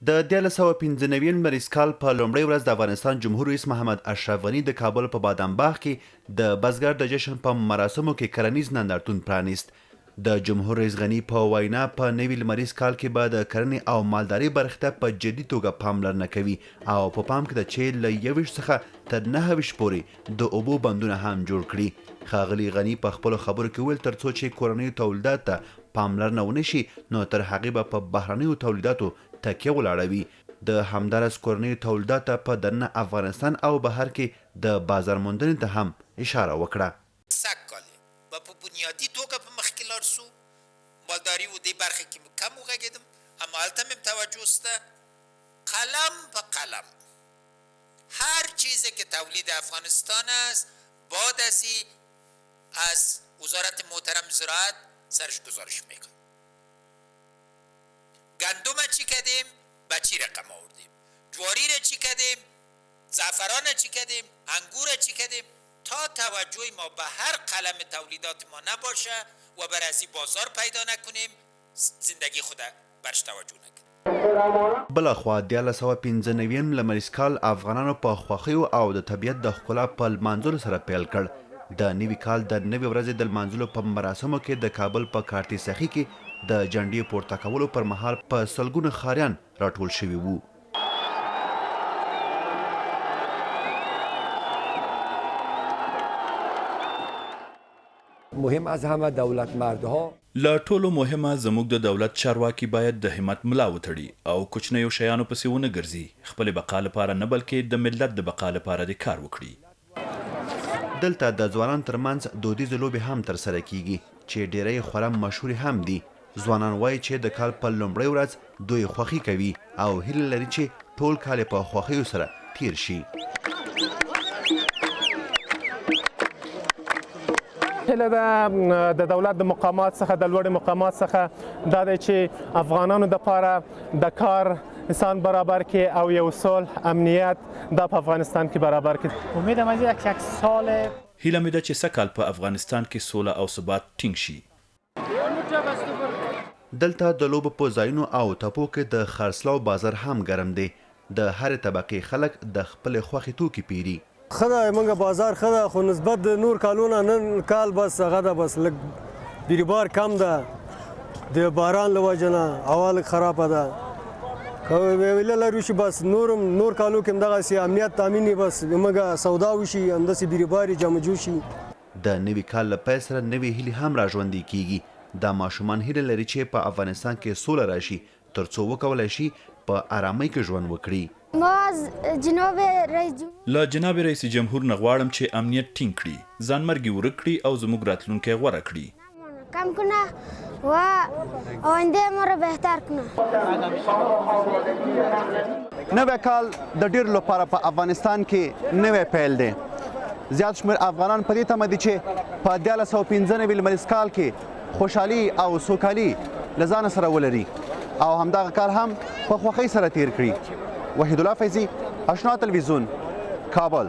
د 1995 لمریز کال په لومړۍ ورځ د افغانستان جمهور رئیس محمد اشرف غني د کابل په بادام باغ کې د بزګر د جشن په مراسمو کې کرنیز نندارتون پرانیست. د جمهور رئیس غني په وینا په نوي لمریز کال کې به د کرنې او مالدارۍ برخې ته په جدي توګه پاملرنه کوي او په پام کې ده چې له 21 څخه تر 29 پورې د اوبو بندونه هم جوړ کړي. ښاغلي غني په خپلو خبرو کې وویل تر څو چې کورنیو تولیدات ته پاملرنه ونه شي نو تر هغې به په بهرنیو تولیداتو تکیه ولاړوي. د همدارس کورنیو تولیدات ته په دننه افغانستان او بهر کې د بازار موندنې ته هم اشاره وکړه. سږ کال به په بنیادي توګه په مخکې لاړ سو. مالداري و دې برخه کې کم وغږېدم، همالته مې توجه سته. قلم په قلم هر چیزی که تولید افغانستان است بادسی از وزارت محترم زراعت سرش گزارش میکنه. گندم چی کردیم؟ به چی رقم آوردیم؟ جواری را چی کردیم؟ زعفران چی کردیم؟ انگور چی کردیم؟ تا توجه ما به هر قلم تولیدات ما نباشه و بر ازی بازار پیدا نکنیم زندگی خود برش توجه نکنیم. بلخوا 1995 لمریز کال افغانانو په خوښیو او د طبیعت د ښکلا په لمانځلو سره پیل کړ. د نوي کال د نوي ورځې د لمانځلو په مراسمو کې د کابل په کارتي سخي کې د جنډې پورته کولو پر مهال په سلګونو ښاریان راټول شوي وو. مهم از همه دولت مردها لا ټولو مهمه زموږ د دولت چارواکي باید د همت ملا وتړي او کوچنیو شیانو پسې ونه ګرځي، خپل بقا لپاره نه بلکې د ملت د بقا لپاره د کار وکړي. دلته د ځوانانو ترمنځ دودیزې لوبې هم ترسره کیږي چې ډیری خورا مشهورې هم دي. ځوانان وایي چې د کال په لومړۍ ورځ دوی خوښي کوي او هیله لري چې ټول کال په خوښیو سره تیر شي. هیله ده د دولت د مقامات څخه د لوړې مقامات څخه دا دی چې افغانانو دپاره د کار انسان برابر کې او یو صلح امنیت دا په افغانستان کې برابر کې. امیدم از یک سال هیله مې ده چې سږ کال په افغانستان کې سوله او ثبات ټینګ شي. دلته د لوبو په ځایونو او ټپو کې د خرڅلاو بازار هم ګرم دی. د هرې طبقې خلک د خپلې خوښې توکي پیري. ښه ده موږ بازار ښه ده خو نسبت د نور کالونه نن کال بس هغه ده بس لږ بیروبار کم ده د باران له وجې نه هوا لږ خرابه ده. که ویله لرو شي بس نور کالو کې هم دغسې امنیت تامین وي بس موږ سودا وشي همداسې بیروبار جمع شي. د نوي کال له پیل سره نوې هیلې هم راژوندي کیږي. دا ماشومان هیله لري چې په افغانستان کې سوله راشي تر څو وکولی شي په آرامۍ کې ژوند وکړي. له جناب رئیس جمهور نه غواړم چې امنیت ټینګ کړي، ځانمرګي ورک کړي او زموږ راتلونکی غوره کړي. کم کنه و آینده ما را بهتر کنه. نوی کال د ډیرو لپاره په افغانستان کې نوی پیل دی. زیات شمېر افغانان په دې تمه دي چې په 1995 لمریز کال کې خوشحالي او سوکالي له ځانه سره ولري او همدغه کار هم په خوښۍ سره تیر کړي. وحید الله فیضي، اشنا تلویزیون، کابل.